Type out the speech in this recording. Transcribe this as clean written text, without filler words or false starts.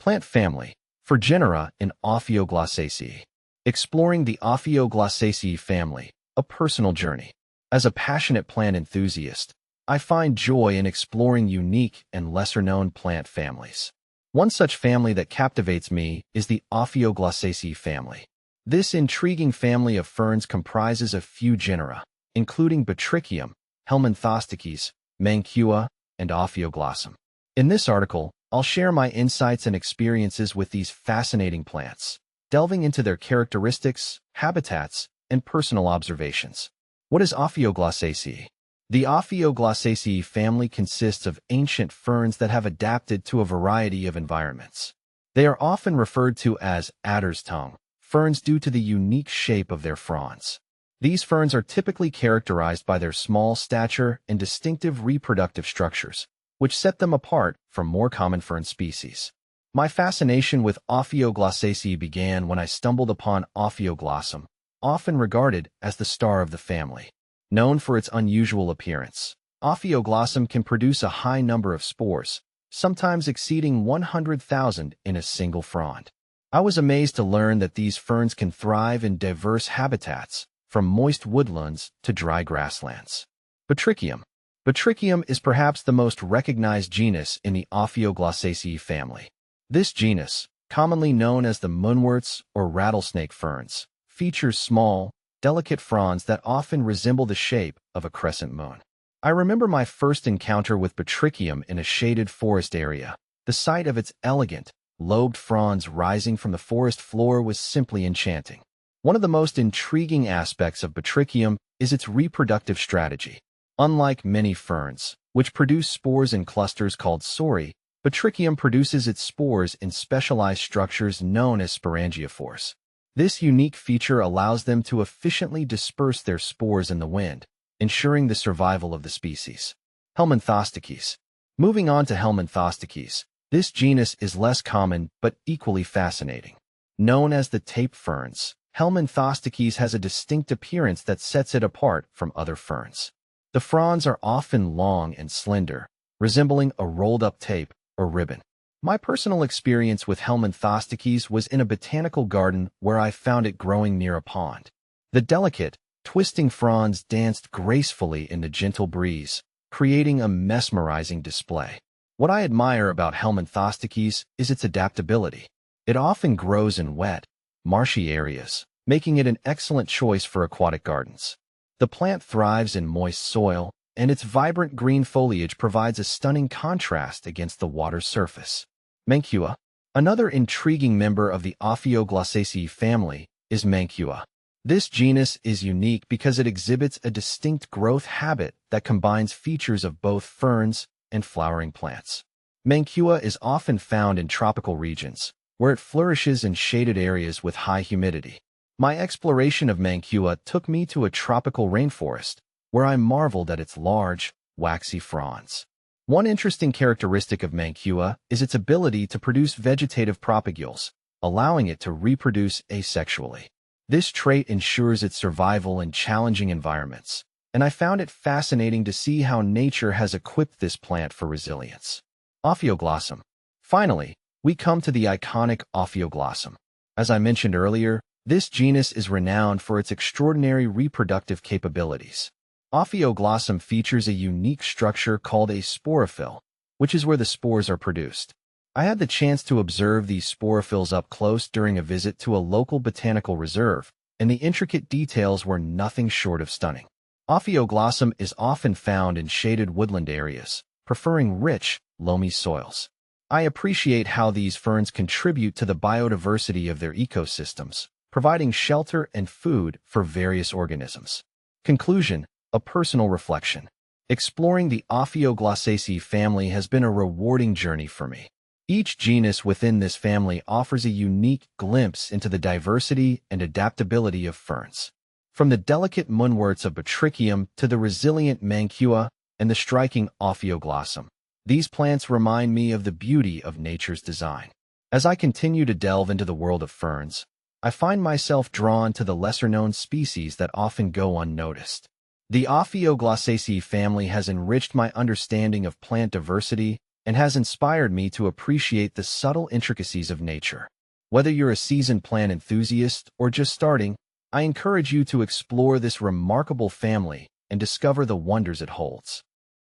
Plant family, for genera in Ophioglossaceae. Exploring the Ophioglossaceae family, a personal journey. As a passionate plant enthusiast, I find joy in exploring unique and lesser-known plant families. One such family that captivates me is the Ophioglossaceae family. This intriguing family of ferns comprises a few genera, including Batricium, Helminthostiches, Mantua, and Ophioglossaceae. In this article, I'll share my insights and experiences with these fascinating plants, delving into their characteristics, habitats, and personal observations. What is Ophioglossaceae? The Ophioglossaceae family consists of ancient ferns that have adapted to a variety of environments. They are often referred to as adder's tongue ferns due to the unique shape of their fronds. These ferns are typically characterized by their small stature and distinctive reproductive structures, which set them apart from more common fern species. My fascination with Ophioglossaceae began when I stumbled upon Ophioglossaceae, often regarded as the star of the family. Known for its unusual appearance, Ophioglossaceae can produce a high number of spores, sometimes exceeding 100,000 in a single frond. I was amazed to learn that these ferns can thrive in diverse habitats, from moist woodlands to dry grasslands. Batricium. Batricium is perhaps the most recognized genus in the Ophioglossaceae family. This genus, commonly known as the moonworts or rattlesnake ferns, features small, delicate fronds that often resemble the shape of a crescent moon. I remember my first encounter with Batricium in a shaded forest area. The sight of its elegant, lobed fronds rising from the forest floor was simply enchanting. One of the most intriguing aspects of Batricium is its reproductive strategy. Unlike many ferns, which produce spores in clusters called sori, Batricium produces its spores in specialized structures known as sporangiophores. This unique feature allows them to efficiently disperse their spores in the wind, ensuring the survival of the species. Helminthostiches. Moving on to Helminthostiches, this genus is less common but equally fascinating. Known as the tape ferns, Helminthostiches has a distinct appearance that sets it apart from other ferns. The fronds are often long and slender, resembling a rolled-up tape or ribbon. My personal experience with Helminthostiches was in a botanical garden where I found it growing near a pond. The delicate, twisting fronds danced gracefully in the gentle breeze, creating a mesmerizing display. What I admire about Helminthostiches is its adaptability. It often grows in wet, marshy areas, making it an excellent choice for aquatic gardens. The plant thrives in moist soil, and its vibrant green foliage provides a stunning contrast against the water's surface. Mantua. Another intriguing member of the Ophioglossaceae family is Mantua. This genus is unique because it exhibits a distinct growth habit that combines features of both ferns and flowering plants. Mantua is often found in tropical regions, where it flourishes in shaded areas with high humidity. My exploration of Mantua took me to a tropical rainforest, where I marveled at its large, waxy fronds. One interesting characteristic of Mantua is its ability to produce vegetative propagules, allowing it to reproduce asexually. This trait ensures its survival in challenging environments, and I found it fascinating to see how nature has equipped this plant for resilience. Ophioglossaceae. Finally, we come to the iconic Ophioglossaceae. As I mentioned earlier, this genus is renowned for its extraordinary reproductive capabilities. Ophioglossaceae features a unique structure called a sporophyll, which is where the spores are produced. I had the chance to observe these sporophylls up close during a visit to a local botanical reserve, and the intricate details were nothing short of stunning. Ophioglossaceae is often found in shaded woodland areas, preferring rich, loamy soils. I appreciate how these ferns contribute to the biodiversity of their ecosystems, providing shelter and food for various organisms. Conclusion. A personal reflection. Exploring the Ophioglossaceae family has been a rewarding journey for me. Each genus within this family offers a unique glimpse into the diversity and adaptability of ferns. From the delicate moonworts of Batricium to the resilient Mantua and the striking Ophioglossaceae, these plants remind me of the beauty of nature's design. As I continue to delve into the world of ferns, I find myself drawn to the lesser-known species that often go unnoticed. The Ophioglossaceae family has enriched my understanding of plant diversity and has inspired me to appreciate the subtle intricacies of nature. Whether you're a seasoned plant enthusiast or just starting, I encourage you to explore this remarkable family and discover the wonders it holds.